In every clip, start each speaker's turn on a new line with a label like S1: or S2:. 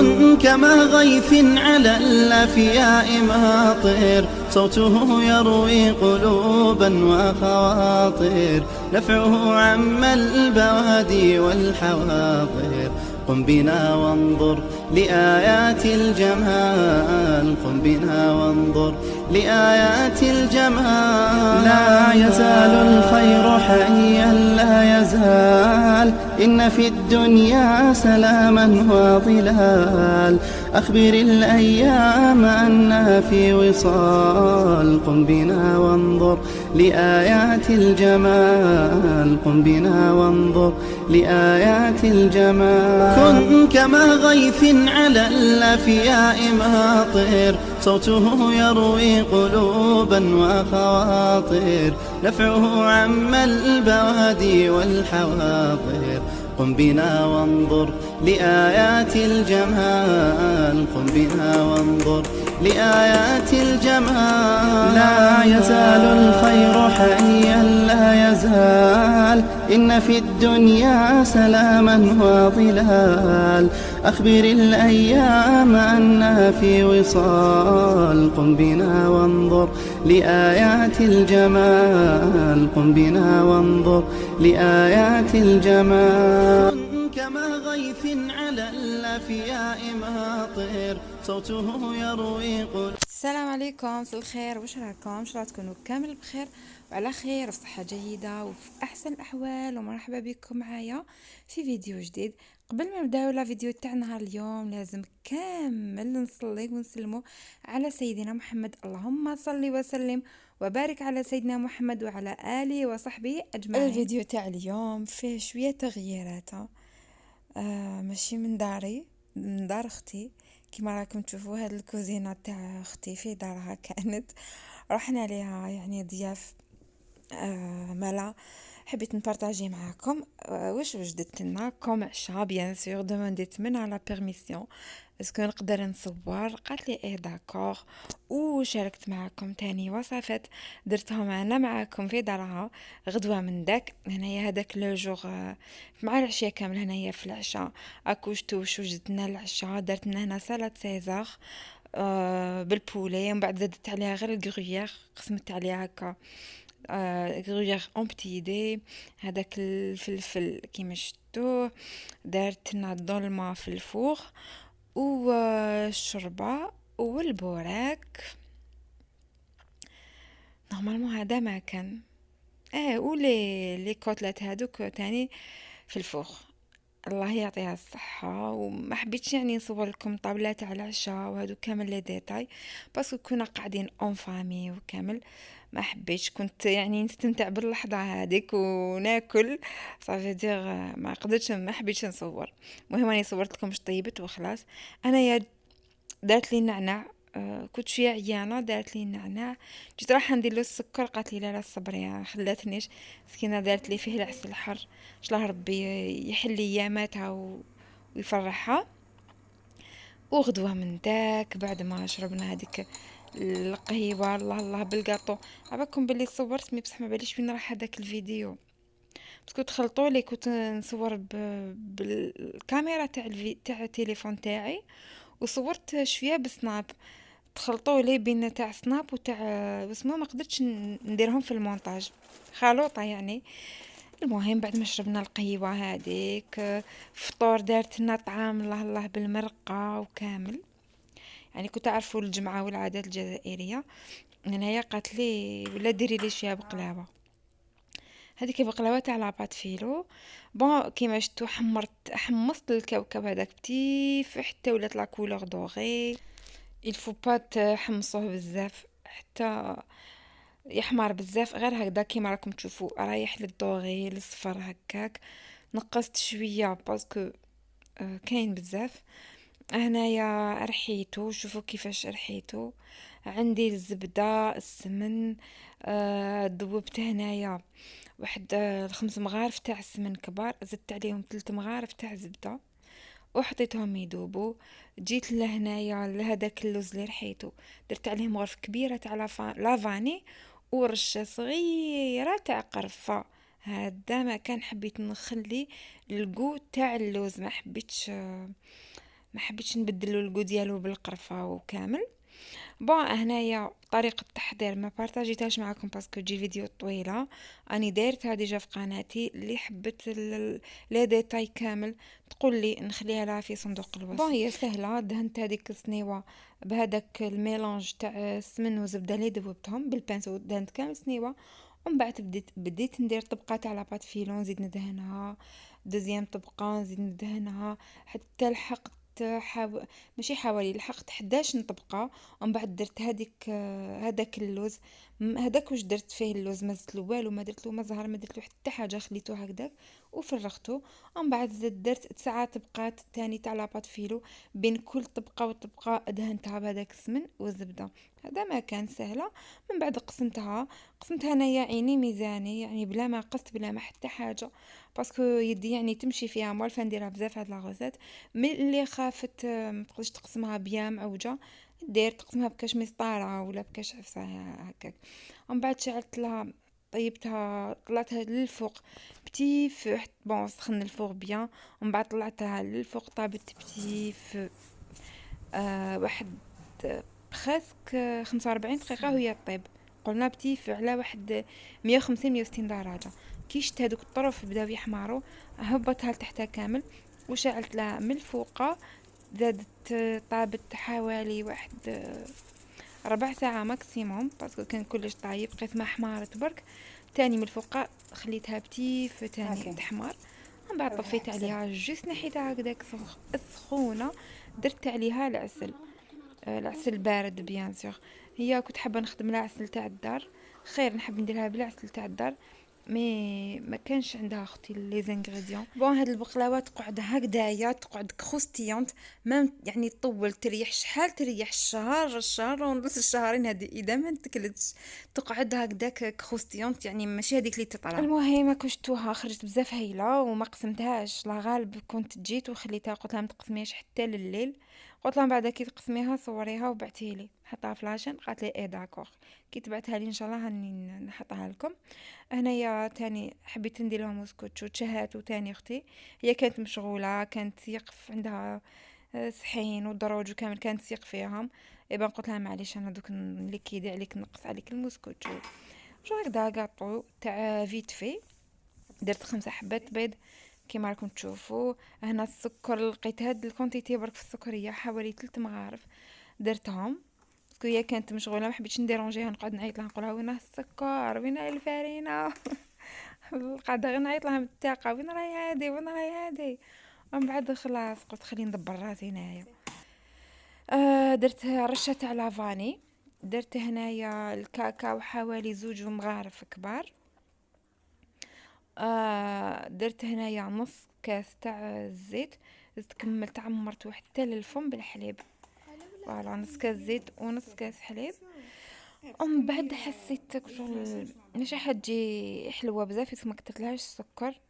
S1: كن كما غيث على الأفياء ماطر، صوته يروي قلوبا وخواطر، نفعه عم البوادي والحواضر. قم بنا وانظر لآيات الجمال، قم بنا وانظر لآيات الجمال. لا يزال الخير حيا لا يزال، إن في الدنيا سلاما وظلال. أخبر الأيام أنها في وصال، قم بنا وانظر لآيات الجمال، قم بنا وانظر لآيات الجمال. كن كما غيث على الأفياء ماطر، صوته يروي قلوبا وخواطر، نفعه عم البوادي والحواضر. قم بنا وانظر لآيات الجمال، قم بنا وانظر لآيات الجمال. لا يزال الخير حيا لا يزال، إن في الدنيا سلاما وظلال. أخبر الأيام أنها في وصال، قم بنا وانظر لآيات الجمال، قم بنا وانظر لآيات الجمال. كما غيث على الأفياء ماطر، صوته يروي
S2: السلام عليكم، مساء الخير، واش راكم؟ ان شاء الله تكونوا كامل بخير وعلى خير وفي صحه جيده وفي احسن الاحوال. ومرحبا بكم معايا في فيديو جديد. قبل ما نبداو لا فيديو تاع نهار اليوم لازم كامل نصلي ونسلموا على سيدنا محمد. اللهم صل وسلم وبارك على سيدنا محمد وعلى اله وصحبه اجمعين. الفيديو تاع اليوم فيه شويه تغييرات، ماشي من داري، من دار اختي. كما راكم تشوفوا هاد الكوزينه تاع اختي في دارها كانت رحنا ليها يعني ضياف. مالا حبيت نبارطاجي معاكم واش وجدت لنا كوم عشاء. بيان سور دومونديت منها لا بيرميسيون اسكو نقدر نصور، قالت لي ايه داكور. وشاركت معاكم تاني وصفات درتهم انا معاكم في دارها غدوه من داك هنايا. هذاك لو جوغ مع العشاء كامل هنايا في العشاء اكوشتو واش وجدت لنا العشاء. درت لنا هنا سلطه سيزار بالبولي، ومن بعد زدت عليها غير الكرويير، قسمت عليها هكا غرويير اون بتي دي. هذاك الفلفل كيما شفتوه دارت لنا الظلمه في الفوغ والشوربه والبوراك. نورمالمون هذا ما كان لي كوتلات هذوك تاني في الفوغ. الله يعطيها الصحة. وما حبيتش يعني نصور لكم طاولة تاع العشاء وهذو كامل لي ديتاي باسكو كنا قاعدين اون فامي وكامل. ما حبيتش، كنت يعني نستمتع باللحظة هذيك وناكل صافي دير. ما قدرتش، ما حبيتش نصور. المهم اني صورت لكم طيبت وخلاص. انا يا دارت لي النعناع، كنت شويه عيانه، دارت لي النعناع. جيت راح ندير له السكر، قالت لي لا صبري، خلاتنيش مسكينه. دارت لي فيه العسل الحر، ان شاء الله ربي يحل اياماتها ويفرحها. وغدوه من داك بعد ما شربنا هذيك القهيوه الله الله بالقاطو. عباكم باللي صورت مي بصح ما باليش وين راح هذاك الفيديو باسكو تخلطوا لي. كنت نصور بالكاميرا تاع التليفون تاعي، وصورت شويه بسناب. تخلطوا لي بين تاع سناب وتاع اسمه، ما قدرتش نديرهم في المونتاج خلوطه يعني. المهم بعد ما شربنا القهوه هذيك فطور، دارت لنا طعام الله الله بالمرقه وكامل. يعني كنت اعرفوا الجمعه والعادات الجزائريه. هنايا قالت لي ولا ديري لي شويه بقلاوه. هذيك بقلاوه تاع لاباط فيلو. بون كيما شفتوا حمصت الكوكب هذاك بتيف حتى ولات لا كولور دوغي. il faut pas تحمصوه بزاف حتى يحمر بزاف، غير هكذا كيما راكم تشوفوا رايح للدوغي للصفر هكاك. نقصت شويه باسكو كاين بزاف. هنايا رحيتو، شوفوا كيفاش رحيتو. عندي الزبده السمن، ذوبت هنايا واحد 5 مغارف تاع السمن كبار، زدت عليهم 3 مغارف تاع زبده وحطيتهم يذوبوا. جيت لهنايا لهداك اللوز اللي رحيتو، درت عليهم غرف كبيره تاع لافاني ورشه صغيره تاع قرفه. هذا ما كان حبيت نخلي الجو تاع اللوز، ما حبيتش ما حبيتش نبدلو الجو ديالو بالقرفه وكامل. بون هنايا طريقه التحضير ما بارطاجيتهاش معكم باسكو تجي فيديو طويله، اني دايرتها ديجا في قناتي. اللي حبت لي ديتاي كامل تقول لي نخليها لها في صندوق الوصف. بون هي سهله، دهنت هذيك السنيوه بهذاك الميلونج تاع السمن وزبده اللي ذوبتهم بالبانسو، دهنت كامل سنيوه. ومن بعد بديت ندير طبقه تاع لاباط فيلون، نزيد ندهنها دوزيام طبقه، نزيد ندهنها حتى لحقت ماشي حوالي لحقت 11 طبقه. ومن بعد درت هذاك اللوز، هذاك واش درت فيه اللوز، ما زدت له والو، ما درت له ما زهر، ما درت له حتى حاجه، خليته هكذاك وفرغته. ومن بعد درت 9 طبقات تاني تاع لاباط فيلو، بين كل طبقه وطبقه دهنتها بهذاك السمن والزبده. هذا ما كان سهله. من بعد قسمتها انايا عيني ميزاني، يعني بلا ما قست بلا ما حتى حاجه، باسكو يدي يعني تمشي فيها موالفه نديرها بزاف هاد لاغوزات. من اللي خافت ما تقدرش تقسمها بيا معوجه، دير تقسمها بكاش مسطره ولا بكاش عفسه هكاك. ومن بعد شعلت لها، طيبتها، طلعتها للفوق بتي فو، بون سخن الفوق بيان. ومن بعد طلعتها للفوق طابت بتي فو واحد بريسك 45 دقيقه وهي طيب. قلنا بتي فو على واحد 150 160 درجه. كي شت هذوك الطرف بداو يحمروا، هبطها لتحتها كامل وشعلت لها من الفوق. زادت طابت حوالي واحد ربع ساعة ماكسيموم، باسكو كان كلش طايب، قسمة حمارت برك. تاني من الفوق خليتها بتيف تاني تحمر. من بعد طفيت عليها جوست نحيتها هكداك سخونة. درت عليها العسل، العسل بارد بيان سور. هي كنت حابة نخدم العسل تاع الدار، خير نحب نديرها بالعسل تاع الدار، مي ما كانش عندها اختي لي زانغريديون. بون هاد البقلاوه تقعد هكذايا، تقعد كروستيونت، ما يعني طول تريح شحال تريح الشهر ونص، الشهرين هذه اذا ما تكلتش تقعد هكذاك كروستيونت، يعني ماشي هذيك اللي تطلع. المهم كشتوها خرجت بزاف هايله وما قسمتهاش، لا غالب كنت جيت وخليتها، قلت لها ما تقسميهاش حتى لليل. قلت لها بعدا كي تقسميها صوريها وبعتيه لي، حطها في لاشين. قالت لي ايه داكوغ. كي تبعتها لي ان شاء الله هاني نحطها لكم. هنايا تاني حبيت ندير لهم مسكوتشو تشهات، وتاني اختي هي كانت مشغوله، كانت تسيق عندها صحين ودروج وكامل، كانت تسيق فيهم. ايبا قلت لها معليش انا دوك نليكيدي عليك، نقص عليك المسكوتشو. جو هكذا قاطو تاع فيت في. درت 5 حبات بيض كيما راكم تشوفوا. هنا السكر لقيت هاد الكونتيتي برك في السكر هي حوالي 3 مغارف درتهم، باسكو هي كانت مشغوله، ما حبيتش نديرونجيها نقعد نعيط لها نقولها وين السكر وين الفارينه قاعده غير نعيط لها من الطاقه، وين راهي هادي وين راهي هادي. ومن بعد خلاص قلت خليني ندبر راسي هنايا. درت رشه تاع لافاني، درت هنايا الكاكاو حوالي 2 مغارف كبار. درت هنايا نص كاس تاع الزيت، زدت كملت عمرته حتى للفم بالحليب، فوالا نص كاس زيت ونص كاس حليب. ومن بعد حسيت كشغل مش حتجي حلوه بزاف، ما كترتلهاش السكر.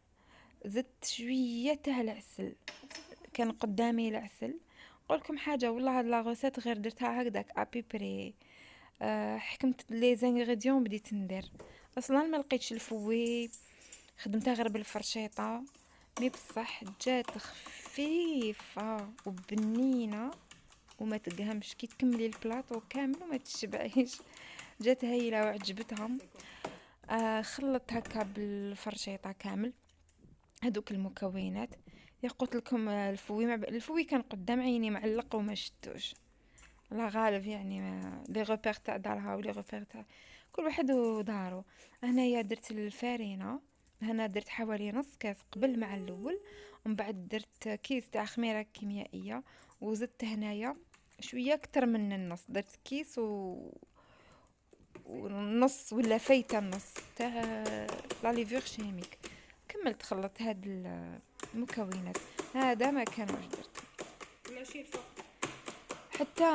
S2: زدت شويه تاع العسل، كان قدامي العسل. نقولكم حاجه والله هاد لاغوسيت غير درتها هكداك ابيبري. حكمت لي زانغريديون بديت ندير. اصلا ما لقيتش الفوي، خدمتها غير بالفرشيطه، مي بصح جات خفيفه وبنينه وما تقهمش. كي تكملي البلاطو كامل وما تشبعيش، جات هايله وعجبتهم. خلط هكا بالفرشيطه كامل هذوك المكونات. يا قلت لكم الفوي كان قدام عيني معلق وما شتوش، لا غالب يعني لي غوبير تاع دارها ولي غوبير تاع كل واحد ودارو. هنايا درت الفارينه، هنا درت حوالي نص كاس قبل مع الاول. ومن بعد درت كيس تاع خميره كيميائيه، وزدت هنايا شويه اكثر من النص، درت كيس ونص ولا فايته النص تاع لا ليفور شيميك. كملت خلطت هاد المكونات. هذا ما كان واش درت حتى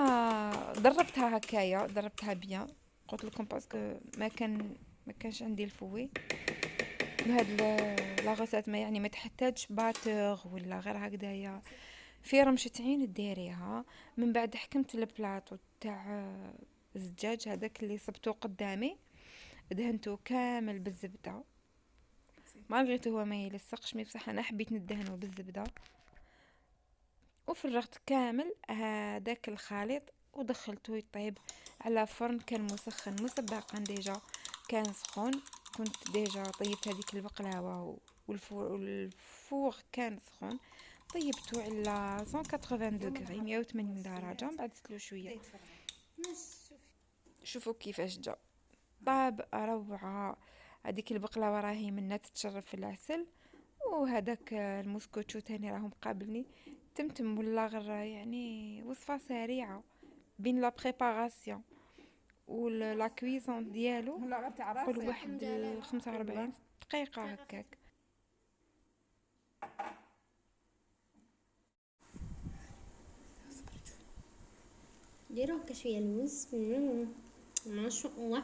S2: ضربتها هكايا، ضربتها بيان. قلت لكم باسكو ما كانش عندي الفوي بهاد لاغوسات، ما يعني ما تحتاجش باتور ولا غير هكذايا، في رمشة عين ديريها. من بعد حكمت البلاطو تاع الزجاج هذاك اللي صبتو قدامي، دهنتو كامل بالزبده، ما لقيته هو ما يلصقش، مي بصح انا حبيت ندهنه بالزبده. وفرغت كامل هذاك الخليط ودخلته يطيب على فرن كان مسخن مسبقا ديجا، كان سخون. كنت ديجا طيبت هذيك البقلاوه والفور كان سخون، طيبته على 180 دوغري 180 درجه. من بعد زدت له شويه، شوفوا كيفاش جا طاب روعه. هذيك البقلاوه راهي منها تتشرب في العسل، وهذاك المسكوتشو تاني راهم قابلني تمتم ولا غير يعني وصفه سريعه بين لا بريباراسيون ولا كويزون ديالو. قول واحد 45 دقيقه هكاك.
S3: ديروا هكا شويه لوز. ما شاء الله.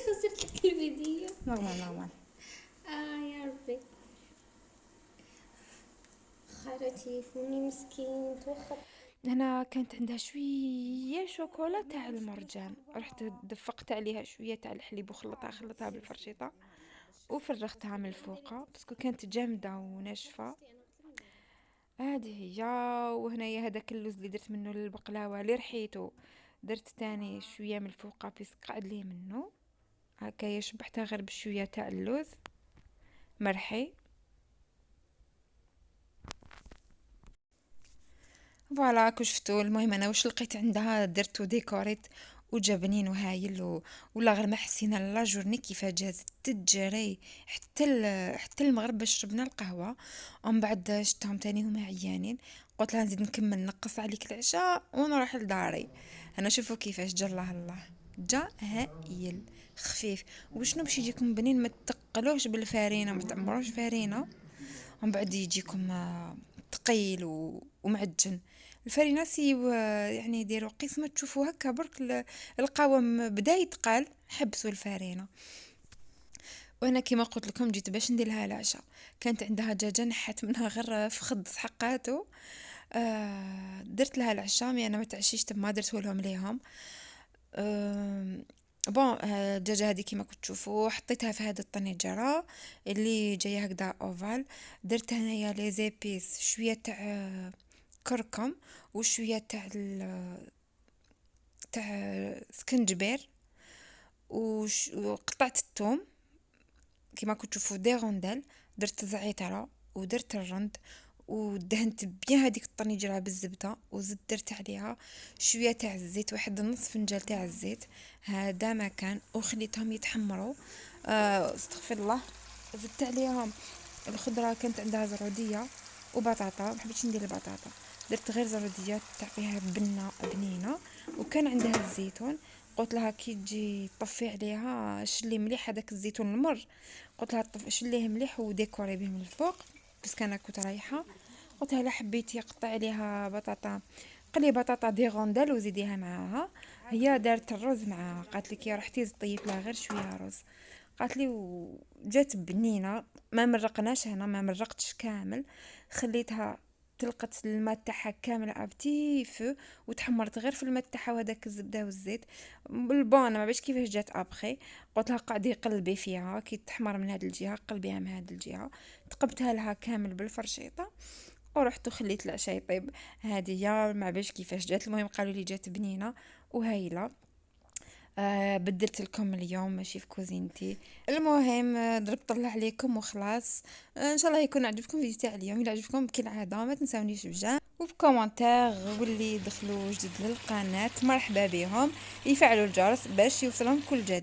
S3: خسرت لك الفيديو.
S2: نورمال.
S3: يا ربي، خارج تليفوني مسكين توخر.
S2: هنا كانت عندها شويه شوكولا تاع المرجان، رحت دفقت عليها شويه تاع الحليب وخلطها بالفرشيطه وفرغتها من الفوقه باسكو كانت جامده وناشفه. هذه هي. وهنايا هذاك اللوز اللي درت منه البقلاوه اللي رحيته، درت تاني شويه من الفوقه بيسك قعد لي منه هكايا، شبحتها غير بشويه تاع اللوز مرحي. فوالا كو شفتوا. المهم انا واش لقيت عندها درت وديكوريت وجا بنين وهايل ولا غير ما حسينا لا جورني كيف جازت تجري حتى المغرب باش شربنا القهوه. ومن بعد شفتهم تاني هما عيانين، قلت لها نزيد نكمل نقص عليك العشاء ونروح لداري. انا شوفوا كيفاش جا الله جا هايل خفيف. وشنو باش يجيكم بنين، ما تقلوش بالفارينه، ما تعمروش فارينه ومن بعد يجيكم ثقيل ومعجن. الفرينه سيو يعني ديروا قسمه تشوفوا هكا برك القوام بدا يتقال، حبسوا الفرينه. وانا كما قلت لكم جيت باش ندير لها العشاء، كانت عندها دجاجه نحت منها غير فخد سحقاتو. درت لها العشاء، مي انا ما تعشيشت ما درته لهم ليهم. بون الدجاجه هذه كما كنتوا تشوفوا حطيتها في هذا الطنجره اللي جايه هكذا اوفال. درت هنايا لي زيبيس، شويه تاع كركم وشويه تاع سكنجبير وقطعت الثوم كما كنتوا تشوفوا دي رونديل. درت زعتره ودرت الرند ودهنت بيان هذيك الطنجره بالزبده وزدت درت عليها شويه تاع الزيت، واحد نص فنجان تاع الزيت هذا ما كان، وخليتهم يتحمروا. استغفر الله. زدت عليهم الخضره، كانت عندها زروديه وبطاطا، ما حبيتش ندير البطاطا، درت غير زروديه تعطيها بنينه. وكان عندها الزيتون، قلت لها كي تجي طفي عليها شلي مليح هذاك الزيتون المر، قلت لها شليه مليح وديكوري به من الفوق بس انا كنت رايحه. قلت لها لا حبيتي قطعي عليها بطاطا، قلي بطاطا دي غوندال وزيديها معاها. هي دارت الرز معاها، قالت لي كي رحتي طيبت لها غير شويه رز، قالت لي وجات بنينه. ما مرقناش هنا، ما مرقتش كامل، خليتها تلقت الماء تاعها كامل ابتي فو وتحمرت غير في الماء تاعها وهداك الزبده والزيت بالبون. ما باش كيفاش جات ابخي، قلت لها قعدي قلبي فيها كي تحمر من هذه الجهه قلبيها من هذه الجهه. تقبتها لها كامل بالفرشيطه ورحت وخليت العشاء يطيب. هذه هي ما باش كيفاش جات. المهم قالوا لي جات بنينه وهايله. بدلت لكم اليوم ماشي في كوزينتي. المهم ضربت الله عليكم وخلاص. ان شاء الله يكون عجبكم الفيديو تاع اليوم. الا عجبكم كالعاده ما تنساونيش بجا وبكومنتير، واللي دخلوا جديد للقناه مرحبا بهم، يفعلوا الجرس باش يوصلهم كل جديد.